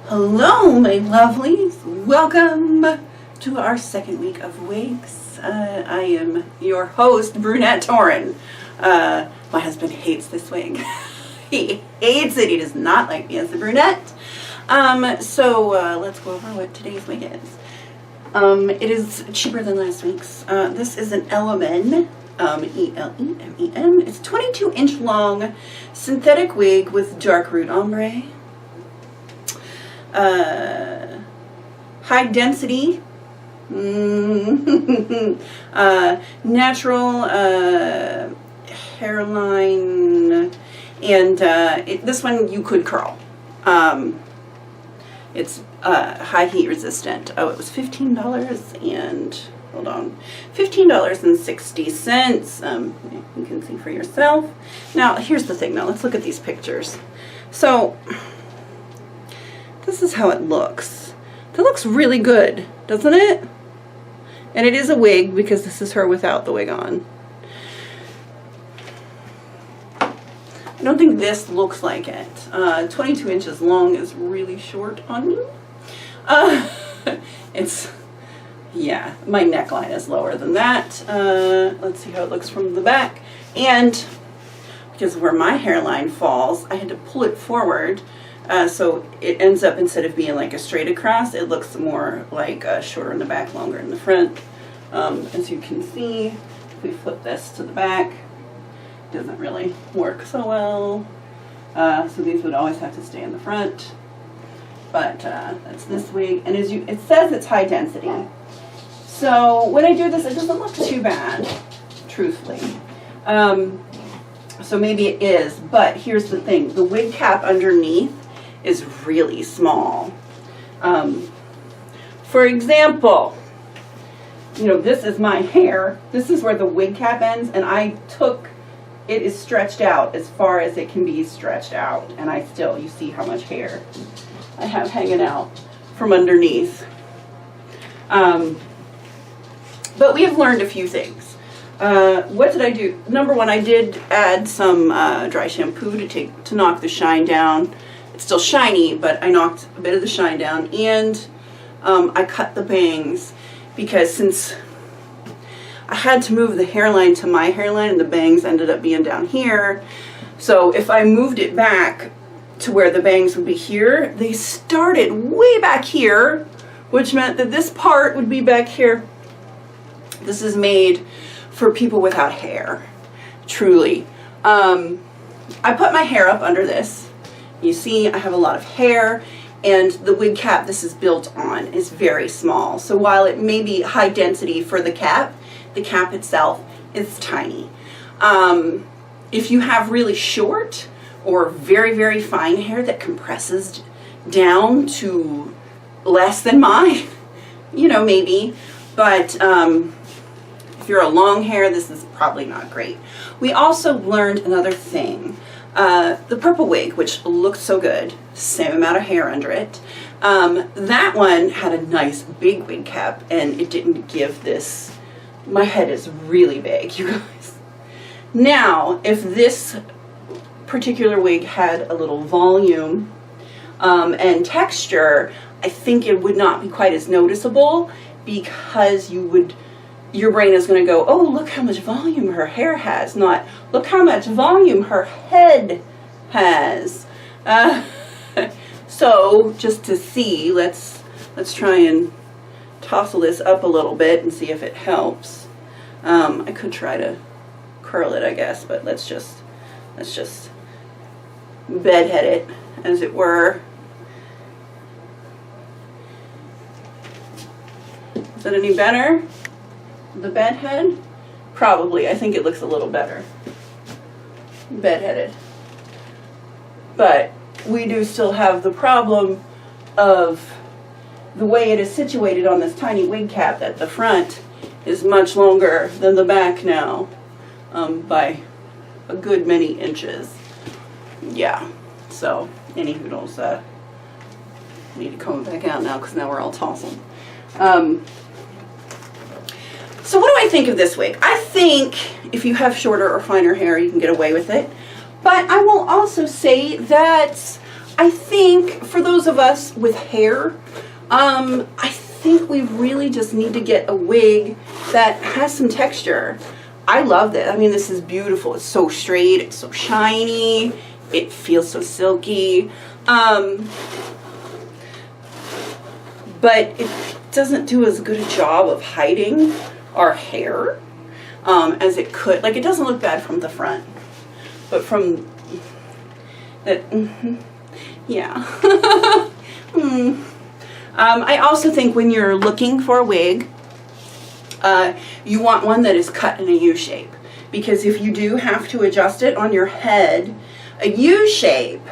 Hello, my lovelies. Welcome to our second week of wigs. I am your host, Brunette Torrin. My husband hates this wig. He hates it. He does not like me as a brunette. So let's go over what today's wig is. It is cheaper than last week's. This is an Elemen, E-L-E-M-E-N. It's 22-inch long synthetic wig with dark root ombre. High density, natural hairline, and this one you could curl. It's high heat resistant. Oh, it was $15 and hold on, $15.60. You can see for yourself. Now here's the thing. Now let's look at these pictures. So this is how it looks. That looks really good, doesn't it? And it is a wig because this is her without the wig on. I don't think this looks like it. 22 inches long is really short on me. Yeah, my neckline is lower than that. Let's see how it looks from the back. And because where my hairline falls, I had to pull it forward. So it ends up, instead of being like a straight across, it looks more like shorter in the back, longer in the front. As you can see, if we flip this to the back, it doesn't really work so well. So these would always have to stay in the front. But that's this wig. And it says it's high density. So when I do this, it doesn't look too bad, truthfully. So maybe it is, but here's the thing. The wig cap underneath is really small. For example, you know, this is my hair. This is where the wig cap ends, and it is stretched out as far as it can be stretched out, and you see how much hair I have hanging out from underneath. But we have learned a few things. What did I do? Number one, I did add some dry shampoo to knock the shine down. It's still shiny, but I knocked a bit of the shine down, and I cut the bangs because since I had to move the hairline to my hairline and the bangs ended up being down here, so if I moved it back to where the bangs would be here, they started way back here, which meant that this part would be back here. This is made for people without hair, truly. I put my hair up under this. You see I have a lot of hair, and the wig cap this is built on is very small. So while it may be high density for the cap itself is tiny. If you have really short or very, very fine hair that compresses down to less than mine, you know, maybe, but if you're a long hair, this is probably not great. We also learned another thing. The purple wig, which looked so good, same amount of hair under it, that one had a nice big wig cap, and it didn't give this. My head is really big, you guys. Now, if this particular wig had a little volume and texture, I think it would not be quite as noticeable because your brain is going to go, oh, look how much volume her hair has, not look how much volume her head has. So just to see, let's try and tousle this up a little bit and see if it helps. I could try to curl it, I guess, but let's just bedhead it, as it were. Is that any better? The bed head? Probably. I think it looks a little better bedheaded. But we do still have the problem of the way it is situated on this tiny wig cap, that the front is much longer than the back now, by a good many inches. Yeah. So, any hoodles, need to comb it back out now because now we're all tousled. So what do I think of this wig? I think if you have shorter or finer hair, you can get away with it. But I will also say that I think for those of us with hair, I think we really just need to get a wig that has some texture. I love this. I mean, this is beautiful. It's so straight. It's so shiny. It feels so silky. But it doesn't do as good a job of hiding our hair as it could. Like, it doesn't look bad from the front, but from that, yeah. I also think when you're looking for a wig, you want one that is cut in a U shape, because if you do have to adjust it on your head, a U shape,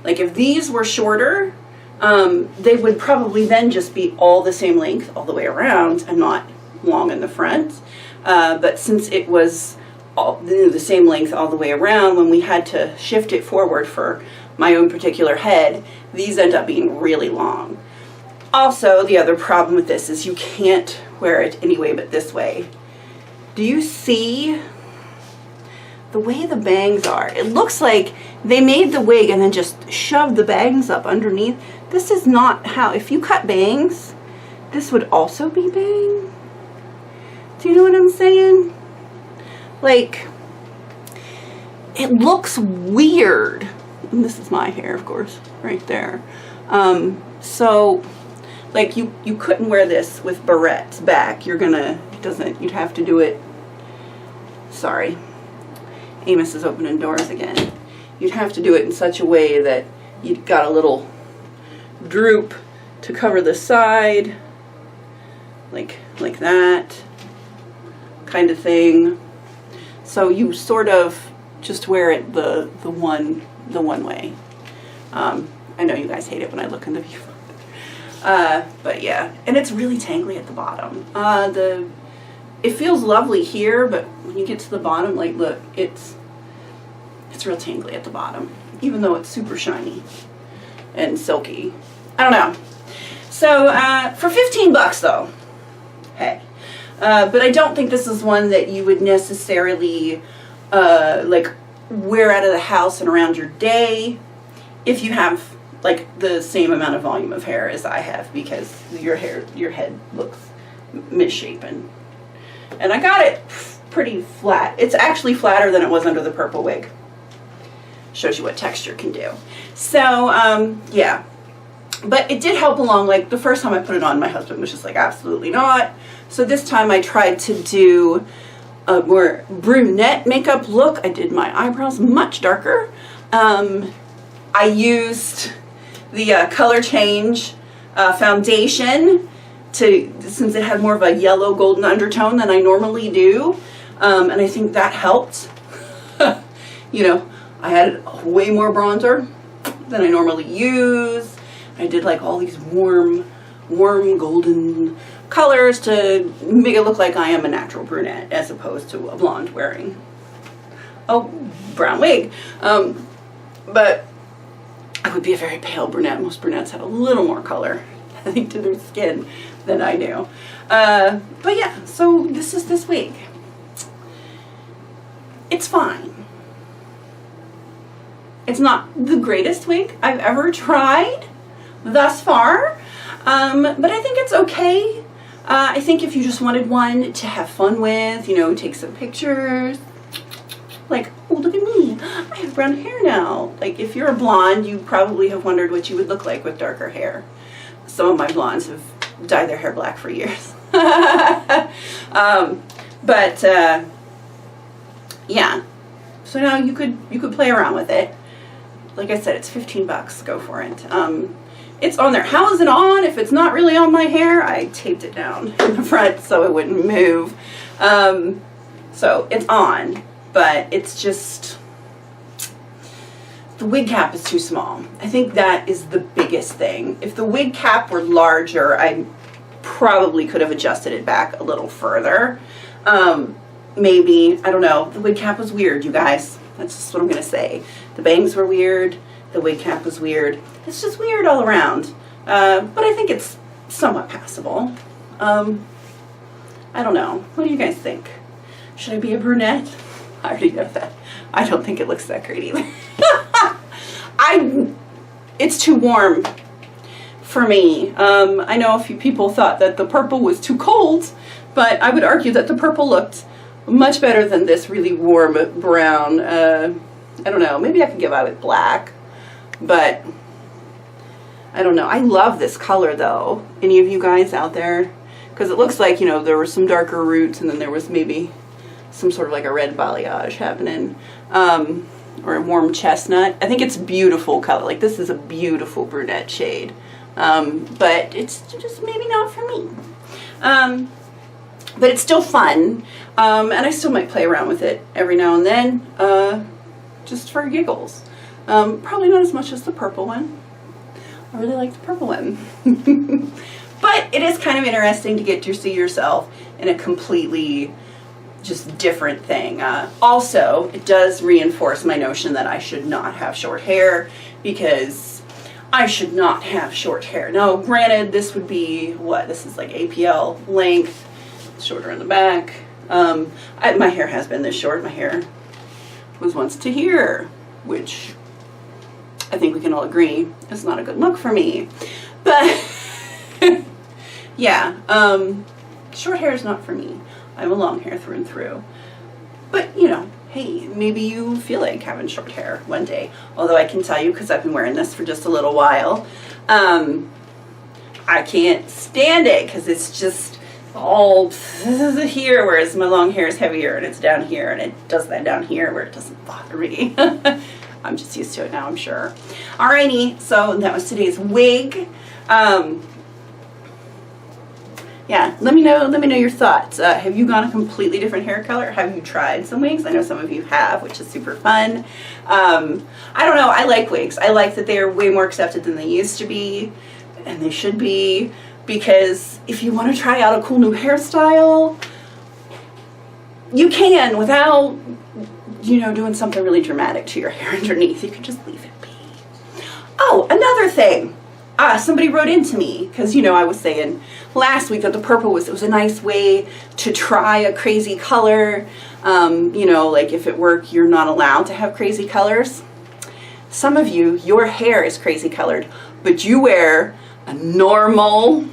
like if these were shorter, they would probably then just be all the same length all the way around and not long in the front. But since it was all the same length all the way around, when we had to shift it forward for my own particular head, these end up being really long. Also, the other problem with this is you can't wear it any way but this way. Do you see the way the bangs are? It looks like they made the wig and then just shoved the bangs up underneath. This is not how, if you cut bangs, this would also be bang. Do you know what I'm saying? Like, it looks weird. And this is my hair, of course, right there. So, like, you couldn't wear this with barrettes back. You'd have to do it, sorry. Amos is opening doors again. You'd have to do it in such a way that you've got a little droop to cover the side, like that kind of thing. So you sort of just wear it the one way. I know you guys hate it when I look in the viewfinder, but yeah, and it's really tangly at the bottom. It feels lovely here, but when you get to the bottom, like, look, it's real tangly at the bottom, even though it's super shiny and silky. I don't know. So for 15 bucks though, hey. But I don't think this is one that you would necessarily like wear out of the house and around your day if you have like the same amount of volume of hair as I have, because your head looks misshapen. And I got it pretty flat. It's actually flatter than it was under the purple wig. Shows you what texture can do. So, yeah. But it did help along. Like, the first time I put it on, my husband was just like, absolutely not. So this time I tried to do a more brunette makeup look. I did my eyebrows much darker. I used the Color Change foundation since it had more of a yellow golden undertone than I normally do, and I think that helped. You know, I had way more bronzer than I normally use. I did like all these warm golden colors to make it look like I am a natural brunette as opposed to a blonde wearing a brown wig. But I would be a very pale brunette. Most brunettes have a little more color, I think, to their skin than I do. But yeah, so this is this wig. It's fine. It's not the greatest wig I've ever tried thus far, but I think it's okay. I think if you just wanted one to have fun with, you know, take some pictures, like, oh, look at me, I have brown hair now. Like, if you're a blonde, you probably have wondered what you would look like with darker hair. Some of my blondes have dyed their hair black for years. Yeah, so now you could play around with it. Like I said, it's 15 bucks. Go for it. It's on there. How is it on? If it's not really on my hair, I taped it down in the front so it wouldn't move. So it's on, but it's just, the wig cap is too small. I think that is the biggest thing. If the wig cap were larger, I probably could have adjusted it back a little further. Maybe, I don't know. The wig cap was weird, you guys. That's just what I'm going to say. The bangs were weird. The wig cap was weird. It's just weird all around. But I think it's somewhat passable. I don't know. What do you guys think? Should I be a brunette? I already know that. I don't think it looks that great either. it's too warm for me. I know a few people thought that the purple was too cold, but I would argue that the purple looked much better than this really warm brown. I don't know, maybe I could get by with black, but I don't know. I love this color though. Any of you guys out there? Because it looks like, you know, there were some darker roots and then there was maybe some sort of like a red balayage happening, or a warm chestnut. I think it's a beautiful color. Like, this is a beautiful brunette shade, but it's just maybe not for me. But it's still fun, and I still might play around with it every now and then, just for giggles. Probably not as much as the purple one. I really like the purple one. But it is kind of interesting to get to see yourself in a completely just different thing. Also, it does reinforce my notion that I should not have short hair, because I should not have short hair. Now, granted, this would be, what, this is like APL length, shorter in the back. My hair has been this short. My hair was once to here, which I think we can all agree is not a good look for me. But yeah, short hair is not for me. I have a long hair through and through. But, you know, hey, maybe you feel like having short hair one day. Although I can tell you, because I've been wearing this for just a little while, I can't stand it, because it's just all here, whereas my long hair is heavier and it's down here, and it does that down here where it doesn't bother me. I'm just used to it now, I'm sure. Alrighty, so that was today's wig. Yeah, let me know your thoughts. Have you gone a completely different hair color? Have you tried some wigs? I know some of you have, which is super fun. I don't know, I like wigs. I like that they're way more accepted than they used to be, and they should be, because if you want to try out a cool new hairstyle, you can, without, you know, doing something really dramatic to your hair underneath. You can just leave it be. Oh, another thing. Somebody wrote into me, because, you know, I was saying last week that the purple was a nice way to try a crazy color. You know, like if at work you're not allowed to have crazy colors. Some of you, your hair is crazy colored, but you wear a normal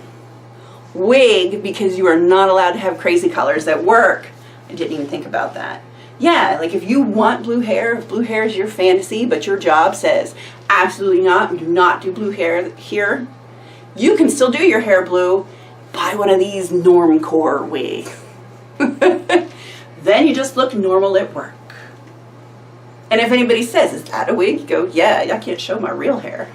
wig because you are not allowed to have crazy colors at work. I didn't even think about that. Yeah, like if you want blue hair, if blue hair is your fantasy, but your job says absolutely not, do not do blue hair here, you can still do your hair blue. Buy one of these normcore wigs. Then you just look normal at work. And if anybody says, is that a wig? You go, yeah, I can't show my real hair.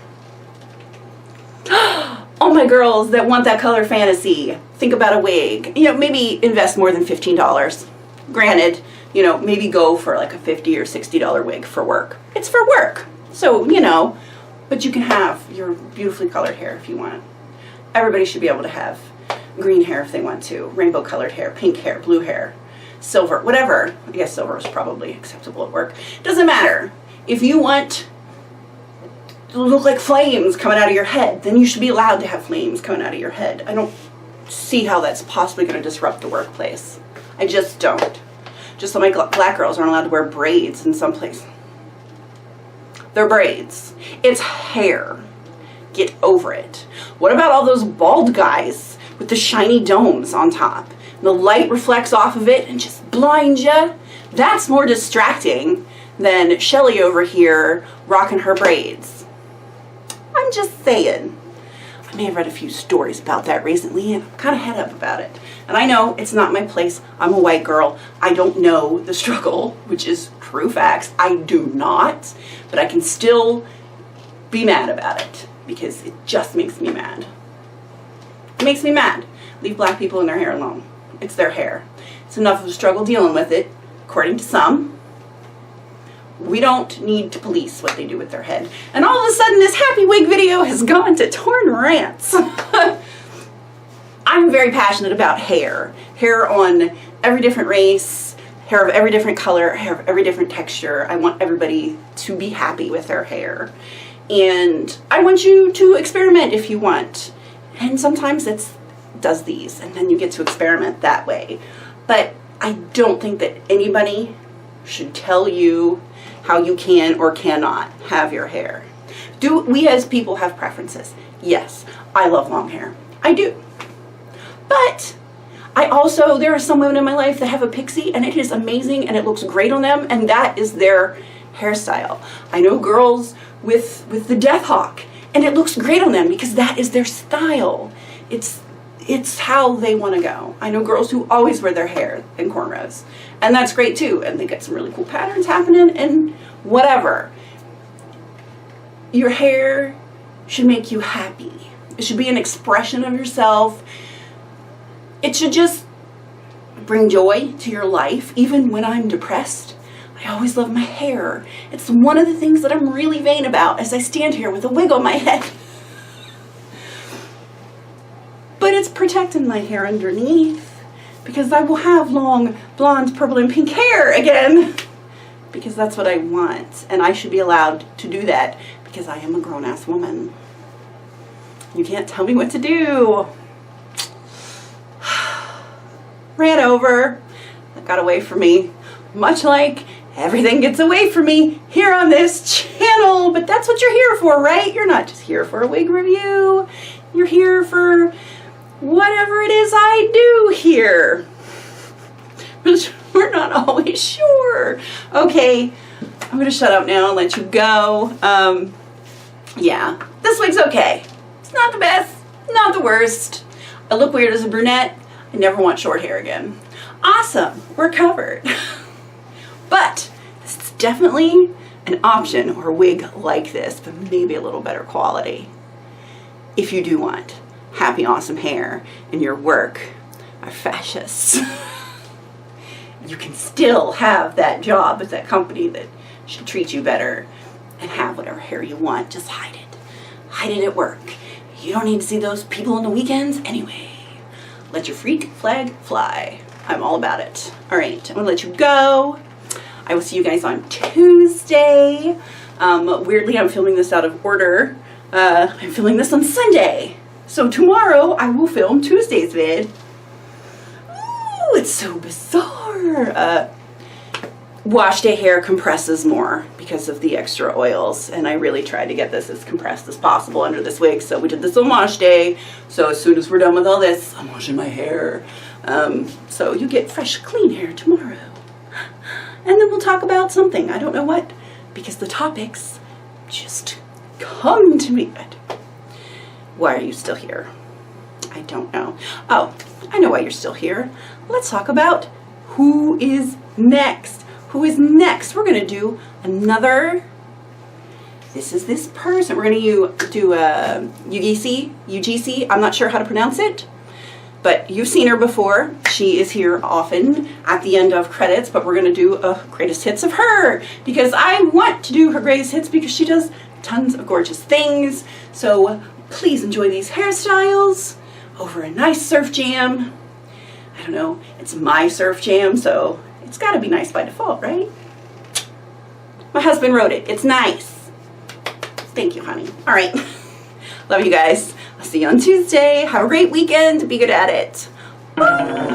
Oh, my girls that want that color fantasy, think about a wig. You know, maybe invest more than $15. Granted, you know, maybe go for like a $50 or $60 wig for work. It's for work. So, you know, but you can have your beautifully colored hair if you want. Everybody should be able to have green hair if they want to, rainbow colored hair, pink hair, blue hair, silver, whatever. I guess silver is probably acceptable at work. Doesn't matter. If you want to look like flames coming out of your head, then you should be allowed to have flames coming out of your head. I don't see how that's possibly going to disrupt the workplace. I just don't. Just like black girls aren't allowed to wear braids in some place. They're braids. It's hair. Get over it. What about all those bald guys with the shiny domes on top? The light reflects off of it and just blinds you. That's more distracting than Shelly over here rocking her braids. I'm just saying. I may have read a few stories about that recently, and I'm kind of head up about it. And I know it's not my place. I'm a white girl. I don't know the struggle, which is true facts. I do not. But I can still be mad about it, because it just makes me mad. It makes me mad. Leave black people and their hair alone. It's their hair. It's enough of a struggle dealing with it, according to some. We don't need to police what they do with their head. And all of a sudden, this happy wig video has gone to Torrin rants. I'm very passionate about hair. Hair on every different race, hair of every different color, hair of every different texture. I want everybody to be happy with their hair. And I want you to experiment if you want. And sometimes it does these, and then you get to experiment that way. But I don't think that anybody should tell you how you can or cannot have your hair. Do we as people have preferences? Yes, I love long hair. I do. But there are some women in my life that have a pixie and it is amazing and it looks great on them and that is their hairstyle. I know girls with the death hawk and it looks great on them because that is their style. It's how they want to go. I know girls who always wear their hair in cornrows and that's great too, and they get some really cool patterns happening and whatever. Your hair should make you happy. It should be an expression of yourself. It should just bring joy to your life. Even when I'm depressed, I always love my hair. It's one of the things that I'm really vain about as I stand here with a wig on my head. But it's protecting my hair underneath because I will have long, blonde, purple, and pink hair again because that's what I want. And I should be allowed to do that because I am a grown-ass woman. You can't tell me what to do. Ran over. That got away from me. Much like everything gets away from me here on this channel. But that's what you're here for, right? You're not just here for a wig review. You're here for whatever it is I do here. But we're not always sure. Okay, I'm going to shut up now and let you go. Yeah, this wig's okay. It's not the best, not the worst. I look weird as a brunette. I never want short hair again. Awesome, we're covered. But this is definitely an option or a wig like this, but maybe a little better quality. If you do want happy, awesome hair and your work are fascists, you can still have that job at that company that should treat you better and have whatever hair you want. Just hide it. Hide it at work. You don't need to see those people on the weekends anyway. Let your freak flag fly. I'm all about it. All right, I'm gonna let you go. I will see you guys on Tuesday. Weirdly, I'm filming this out of order. I'm filming this on Sunday. So tomorrow I will film Tuesday's vid. Ooh, it's so bizarre. Wash day hair compresses more because of the extra oils, and I really tried to get this as compressed as possible under this wig, so we did this on wash day. So as soon as we're done with all this, I'm washing my hair. So you get fresh, clean hair tomorrow. And then we'll talk about something, I don't know what, because the topics just come to me. Why are you still here? I don't know. Oh, I know why you're still here. Let's talk about who is next. Who is next? We're going to do another, this is this person. We're going to do UGC. I'm not sure how to pronounce it, but you've seen her before. She is here often at the end of credits, but we're going to do a greatest hits of her because I want to do her greatest hits because she does tons of gorgeous things. So please enjoy these hairstyles over a nice surf jam. I don't know, it's my surf jam, so it's got to be nice by default, right? My husband wrote it. It's nice. Thank you, honey. All right. Love you guys. I'll see you on Tuesday. Have a great weekend. Be good at it. Bye.